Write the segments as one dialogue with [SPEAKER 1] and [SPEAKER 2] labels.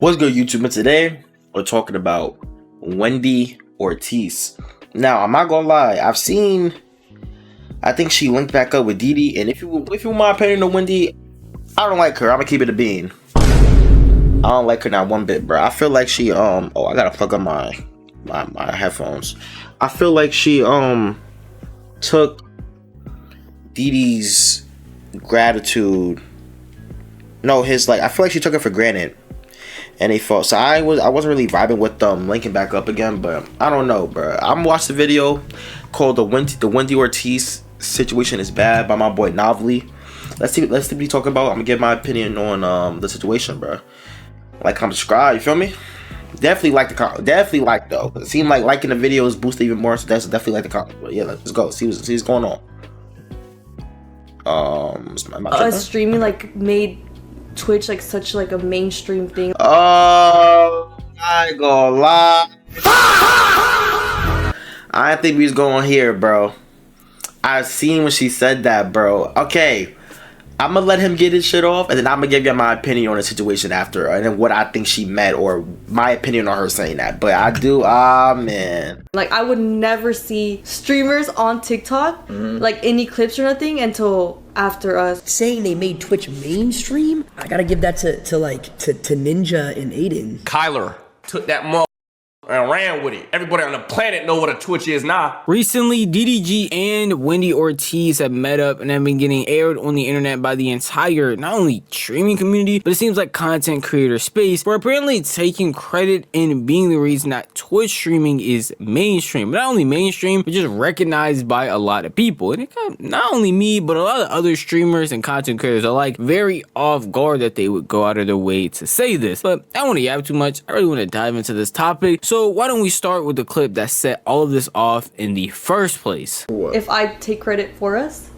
[SPEAKER 1] What's good, YouTube? And today we're talking about Wendy Ortiz. Now, I'm not gonna lie, I think she linked back up with DD, and if you want my opinion on Wendy, I don't like her. I'm gonna keep it a bean. I don't like her not one bit, bro. I feel like she I gotta plug up my headphones. I feel like she took DD's gratitude. No, I feel like she took it for granted. And they fought. So I wasn't really vibing with them linking back up again, but I don't know, bro. I'm watching the video called the Wendy Ortiz Situation Is Bad by my boy Novely. Let's see what we talk about. I'm gonna give my opinion on the situation, bro. Like, comment, subscribe. You feel me? Definitely like though. It seemed like liking the videos boosted even more, so that's definitely like the comment. But yeah, let's go. See what's going on.
[SPEAKER 2] Streaming made Twitch such a mainstream thing.
[SPEAKER 1] Oh, I ain't gonna lie. I didn't think we was going here, bro. I seen when she said that, bro. Okay, I'm gonna let him get his shit off, and then I'm gonna give you my opinion on the situation after, and then what I think she meant, or my opinion on her saying that. But I do, man.
[SPEAKER 2] I would never see streamers on TikTok, any clips or nothing until after us.
[SPEAKER 3] Saying they made Twitch mainstream, I gotta give that to Ninja and Aiden.
[SPEAKER 4] Kyler took that mother and ran with it. Everybody on the planet know what a Twitch is now.
[SPEAKER 5] Recently, DDG and Wendy Ortiz have met up and have been getting aired on the internet by the entire, not only streaming community, but it seems like content creator space, for apparently taking credit in being the reason that Twitch streaming is mainstream. But not only mainstream, but just recognized by a lot of people. And it got not only me, but a lot of other streamers and content creators are very off guard that they would go out of their way to say this. But I don't want to yap too much. I really want to dive into this topic. So why don't we start with the clip that set all of this off in the first place?
[SPEAKER 6] What?
[SPEAKER 2] If I take credit for us?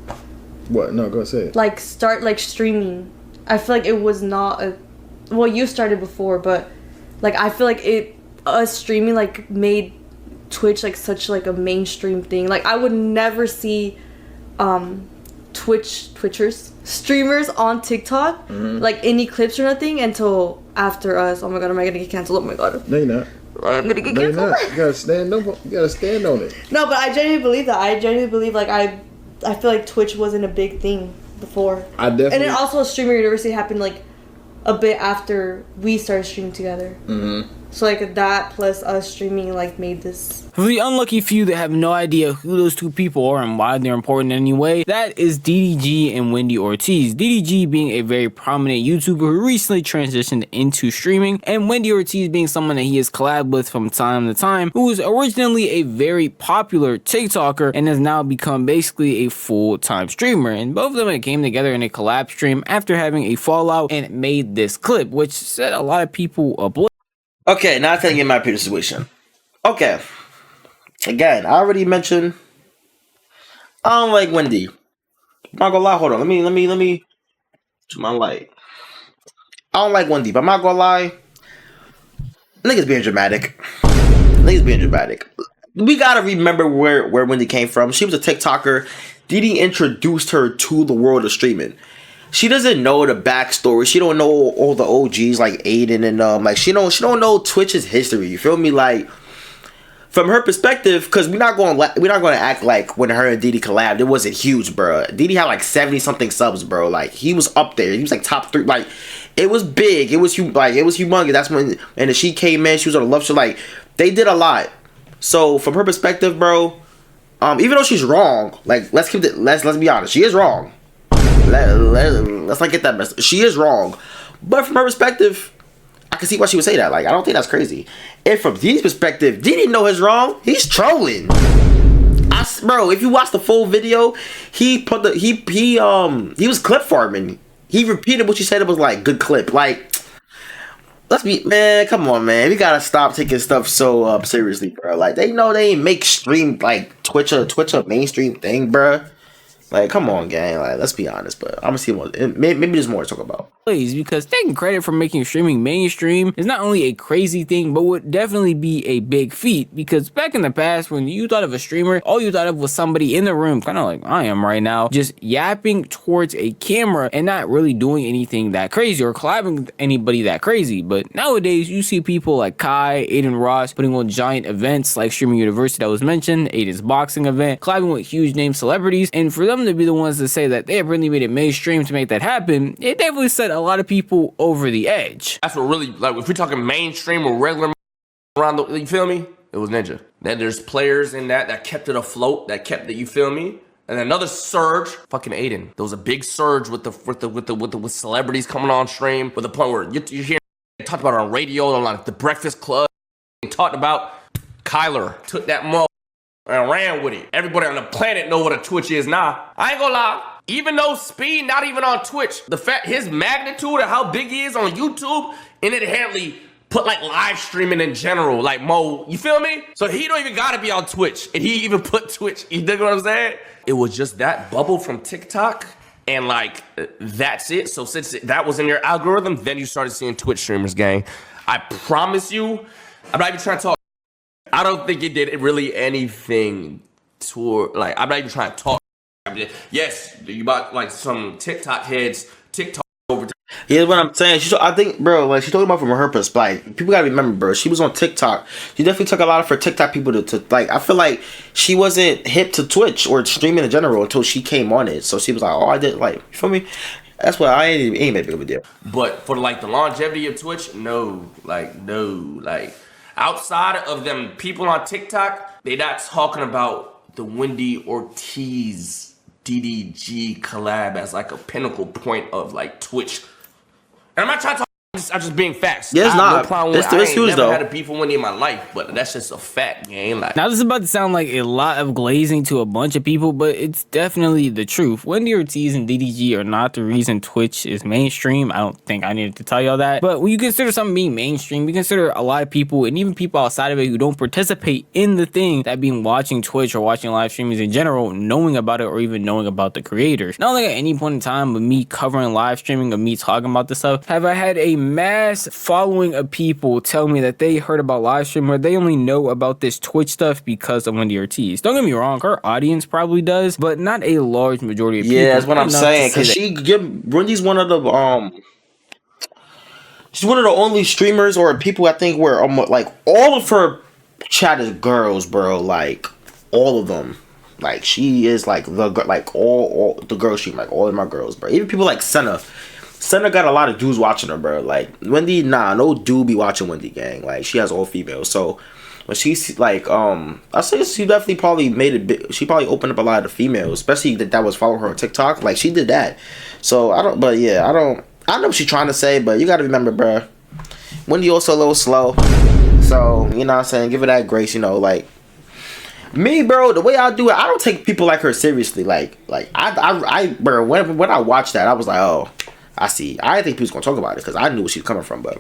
[SPEAKER 6] What? No, go say it.
[SPEAKER 2] Start streaming. I feel like it was not a... Well, you started before, but I feel like us streaming made Twitch such a mainstream thing. I would never see Twitchers, streamers on TikTok, any clips or nothing until after us. Oh my god, am I gonna get canceled? Oh my god.
[SPEAKER 6] No, you're not.
[SPEAKER 2] I'm gonna get canceled.
[SPEAKER 6] You gotta stand on it.
[SPEAKER 2] No, but I genuinely believe that. I genuinely believe I feel like Twitch wasn't a big thing before.
[SPEAKER 6] I definitely.
[SPEAKER 2] And then also Streamer University happened a bit after we started streaming together. So that plus us streaming made this.
[SPEAKER 5] For the unlucky few that have no idea who those two people are and why they're important in any way, that is DDG and Wendy Ortiz. DDG being a very prominent YouTuber who recently transitioned into streaming, and Wendy Ortiz being someone that he has collabed with from time to time, who was originally a very popular TikToker and has now become basically a full-time streamer. And both of them came together in a collab stream after having a fallout and made this clip, which set a lot of people ablaze.
[SPEAKER 1] Okay, now I'm telling you my opinion situation. Okay. Again, I already mentioned I don't like Wendy. I'm not gonna lie, hold on. Let me to my light. I don't like Wendy, but I'm not gonna lie. Niggas being dramatic. We gotta remember where Wendy came from. She was a TikToker. Didi introduced her to the world of streaming. She doesn't know the backstory. She don't know all the OGs like Aiden and she don't know Twitch's history. You feel me? From her perspective, because we're not gonna act like when her and Didi collabed, it wasn't huge, bro. Didi had 70 something subs, bro. He was up there. He was top 3. It was big. It was humongous. That's when and she came in. She was on the love show. They did a lot. So from her perspective, bro, even though she's wrong, let's be honest, she is wrong. Let's not get that messed. She is wrong, but from her perspective, I can see why she would say that. I don't think that's crazy. And from Didi's perspective, Didi know he's wrong. He's trolling. Bro, if you watch the full video, he was clip farming. He repeated what she said. It was good clip. Let's be, man. Come on, man. We gotta stop taking stuff so seriously, bro. They know they ain't make stream Twitch a mainstream thing, bro. Come on, gang. Let's be honest, but I'm gonna see more. Maybe there's more to talk about.
[SPEAKER 5] ways, because taking credit for making streaming mainstream is not only a crazy thing, but would definitely be a big feat. Because back in the past, when you thought of a streamer, all you thought of was somebody in the room, kind of like I am right now, just yapping towards a camera and not really doing anything that crazy or collabing with anybody that crazy. But nowadays, you see people like Kai, Aiden Ross putting on giant events like Streaming University that was mentioned, Aiden's boxing event, collabing with huge name celebrities, and for them to be the ones to say that they have really made it mainstream to make that happen, it definitely set a lot of people over the edge.
[SPEAKER 4] That's what really, like, if we're talking mainstream or regular around the, you feel me? It was Ninja. Then there's players in that kept it afloat, that kept it, you feel me? And another surge, fucking Aiden. There was a big surge with celebrities coming on stream, with the point where you hear talked about it on radio, on like the Breakfast Club, talked about. Kyler took that mug and ran with it. Everybody on the planet know what a Twitch is now. I ain't gonna lie. Even though Speed not even on Twitch, the fact his magnitude of how big he is on YouTube, and it inherently put like live streaming in general, like Mo, you feel me? So he don't even gotta be on Twitch, and he even put Twitch. You dig what I'm saying? It was just that bubble from TikTok, and like that's it. So since that was in your algorithm, then you started seeing Twitch streamers, gang. I promise you, I'm not even trying to talk. I don't think it did really anything toward, like, I'm not even trying to talk. Yes, you bought like some TikTok heads, TikTok over.
[SPEAKER 1] Here's what I'm saying. I think, bro, like she's talking about from her perspective. Like, people gotta remember, bro. She was on TikTok. She definitely took a lot of her TikTok people to like. I feel like she wasn't hip to Twitch or streaming in general until she came on it. So she was like, "Oh, I did like." You feel me? That's why I ain't made big of a deal.
[SPEAKER 4] But for like the longevity of Twitch, no. Outside of them people on TikTok, they not talking about the Wendy Ortiz DDG collab as like a pinnacle point of like Twitch. And I'm not trying to talk, I'm just being facts.
[SPEAKER 1] Yeah, it's not.
[SPEAKER 4] It's huge though. I ain't never had a beef with Wendy in my life, but that's just a fact, gang. Like,
[SPEAKER 5] now this is about to sound like a lot of glazing to a bunch of people, but it's definitely the truth. Wendy Ortiz and DDG are not the reason Twitch is mainstream. I don't think I needed to tell y'all that. But when you consider something being mainstream, you consider a lot of people, and even people outside of it who don't participate in the thing, that being watching Twitch or watching live streamings in general, knowing about it or even knowing about the creators. Not like at any point in time of me covering live streaming, of me talking about this stuff, have I had a mass following of people tell me that they heard about live stream or they only know about this Twitch stuff because of Wendy Ortiz. Don't get me wrong, her audience probably does, but not a large majority of people.
[SPEAKER 1] Yeah, that's what I'm saying. Cause Wendy's one of the she's one of the only streamers or people I think where like all of her chat is girls, bro. Like all of them. Like she is like all the girl stream, like all of my girls, bro. Even people like Senna. Senna got a lot of dudes watching her, bro. Like Wendy, no dude be watching Wendy, gang. Like she has all females. So when she's like, I say she definitely probably made it big. She probably opened up a lot of the females, especially that was following her on TikTok. Like she did that. So I know what she's trying to say, but you gotta remember, bro. Wendy also a little slow. So you know what I'm saying, give her that grace. You know, like me, bro. The way I do it, I don't take people like her seriously. Like I bro. When I watched that, I was like, oh. I see. I didn't think people was gonna talk about it because I knew where she was coming from, but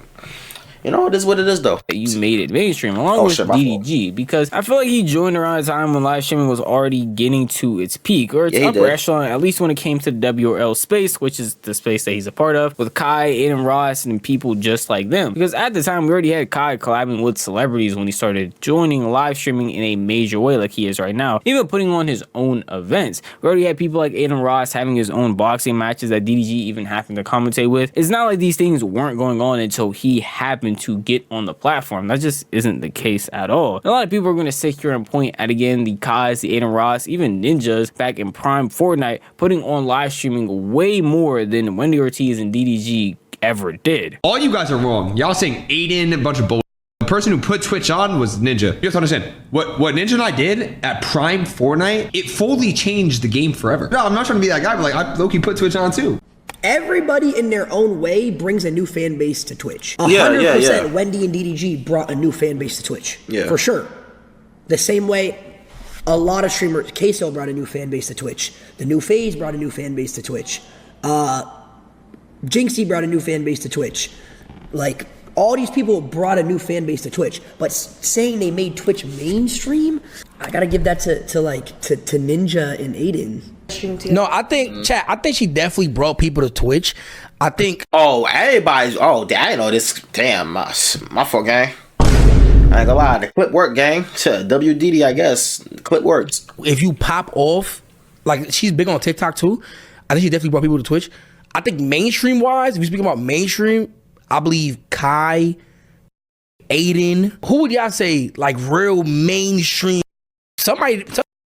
[SPEAKER 1] you know, it is what it is, though.
[SPEAKER 5] You made it mainstream along with DDG, because I feel like he joined around a time when live streaming was already getting to its peak, or its upper echelon, at least when it came to the WRL space, which is the space that he's a part of, with Kai, Aiden Ross, and people just like them. Because at the time, we already had Kai collabing with celebrities when he started joining live streaming in a major way like he is right now, even putting on his own events. We already had people like Aiden Ross having his own boxing matches that DDG even happened to commentate with. It's not like these things weren't going on until he happened to get on the platform. That just isn't the case at all. And a lot of people are going to sit here and point at, again, the Kais, the Aiden Ross, even Ninjas back in prime Fortnite, putting on live streaming way more than Wendy Ortiz and DDG ever did.
[SPEAKER 7] All you guys are wrong. Y'all saying Aiden, a bunch of bull. The person who put Twitch on was Ninja. You have to understand, what Ninja and I did at prime Fortnite, it fully changed the game forever. No, I'm not trying to be that guy, but like, I low-key put Twitch on too.
[SPEAKER 3] Everybody in their own way brings a new fan base to Twitch. 100% Wendy and DDG brought a new fan base to Twitch. Yeah. For sure. The same way a lot of streamers, Queso brought a new fan base to Twitch. The new FaZe brought a new fan base to Twitch. Jinxie brought a new fan base to Twitch. Like, all these people brought a new fan base to Twitch. But saying they made Twitch mainstream, I gotta give that to Ninja and Aiden.
[SPEAKER 8] No, I think, chat, I think she definitely brought people to Twitch. I think.
[SPEAKER 1] Oh, everybody's. Oh, I didn't know this. Damn, my fault, gang. I ain't gonna lie, the clip work, gang. WDD, I guess. The clip works.
[SPEAKER 8] If you pop off, like she's big on TikTok too. I think she definitely brought people to Twitch. I think mainstream wise, if you speak about mainstream, I believe Kai, Aiden. Who would y'all say like real mainstream? Somebody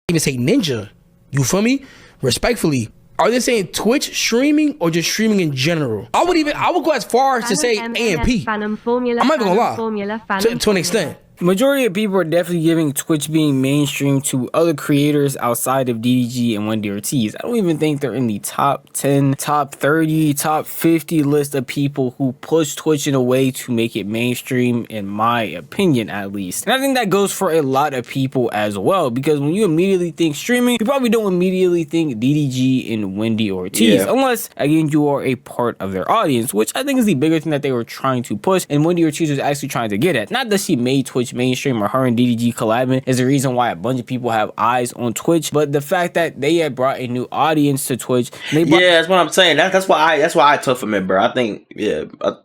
[SPEAKER 8] even say Ninja. You feel me? Respectfully. Are they saying Twitch streaming or just streaming in general? I would go as far as to say AMP. I'm not even gonna lie. To an extent.
[SPEAKER 5] Majority of people are definitely giving Twitch being mainstream to other creators outside of DDG and Wendy Ortiz. I don't even think they're in the top 10, top 30, top 50 list of people who push Twitch in a way to make it mainstream, in my opinion at least. And I think that goes for a lot of people as well, because when you immediately think streaming, you probably don't immediately think DDG and Wendy Ortiz, unless, again, you are a part of their audience, which I think is the bigger thing that they were trying to push, and Wendy Ortiz was actually trying to get at. Not that she made Twitch mainstream or her and DDG collabing is the reason why a bunch of people have eyes on Twitch, but the fact that they had brought a new audience to Twitch.
[SPEAKER 1] That's what I'm saying. That's why I took from it, bro. I think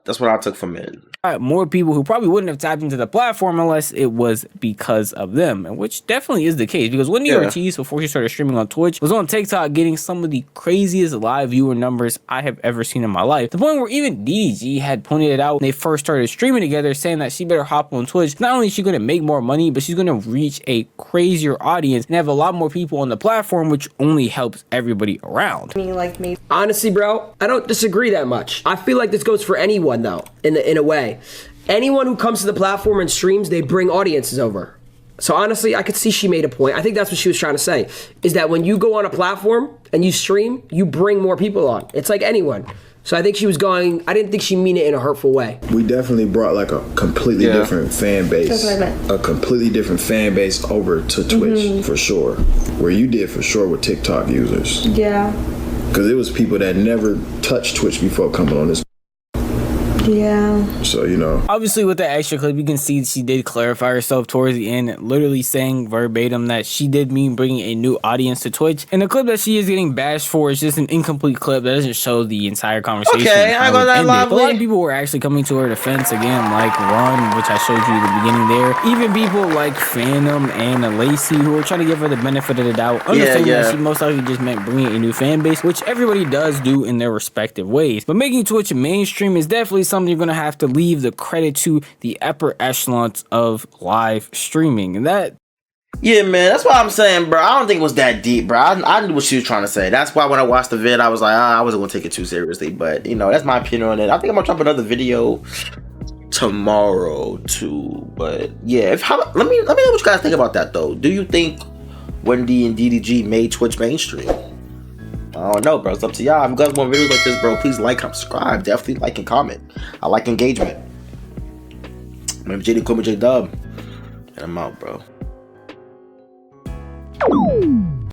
[SPEAKER 1] that's what I took from it.
[SPEAKER 5] More people who probably wouldn't have tapped into the platform unless it was because of them, and which definitely is the case, because Wendy Ortiz, before she started streaming on Twitch, was on TikTok getting some of the craziest live viewer numbers I have ever seen in my life. The point where even DDG had pointed it out when they first started streaming together, saying that she better hop on Twitch. Not only is she going to make more money, but she's going to reach a crazier audience and have a lot more people on the platform, which only helps everybody around.
[SPEAKER 3] Honestly, bro, I don't disagree that much. I feel like this goes for anyone though, in a way. Anyone who comes to the platform and streams, they bring audiences over. So honestly, I could see she made a point. I think that's what she was trying to say, is that when you go on a platform and you stream, you bring more people on. It's like anyone. So I think she was going, I didn't think she mean it in a hurtful way.
[SPEAKER 6] We definitely brought like a completely different fan base.
[SPEAKER 2] That's what I meant.
[SPEAKER 6] A completely different fan base over to Twitch, for sure. Where you did for sure with TikTok users.
[SPEAKER 2] Yeah.
[SPEAKER 6] Because it was people that never touched Twitch before coming on this.
[SPEAKER 2] Yeah.
[SPEAKER 6] So, you know.
[SPEAKER 5] Obviously, with the extra clip, you can see she did clarify herself towards the end, literally saying verbatim that she did mean bringing a new audience to Twitch. And the clip that she is getting bashed for is just an incomplete clip that doesn't show the entire conversation.
[SPEAKER 1] Okay, I got that
[SPEAKER 5] lovely. A lot of people were actually coming to her defense again, like Ron, which I showed you at the beginning there. Even people like Phantom and Lacey, who were trying to give her the benefit of the doubt, understanding that she most likely just meant bringing a new fan base, which everybody does do in their respective ways. But making Twitch mainstream is definitely something you're gonna have to leave the credit to the upper echelons of live streaming, and that.
[SPEAKER 1] Yeah, man, that's what I'm saying, bro. I don't think it was that deep, bro. I knew what she was trying to say. That's why when I watched the vid, I was like, I wasn't gonna take it too seriously. But you know, that's my opinion on it. I think I'm gonna drop another video tomorrow too. But yeah, let me know what you guys think about that though. Do you think Wendy and DDG made Twitch mainstream? I don't know, bro. It's up to y'all. If you guys want videos like this, bro, please like and subscribe. Definitely like and comment. I like engagement. My name is JD J Dub, and I'm out, bro.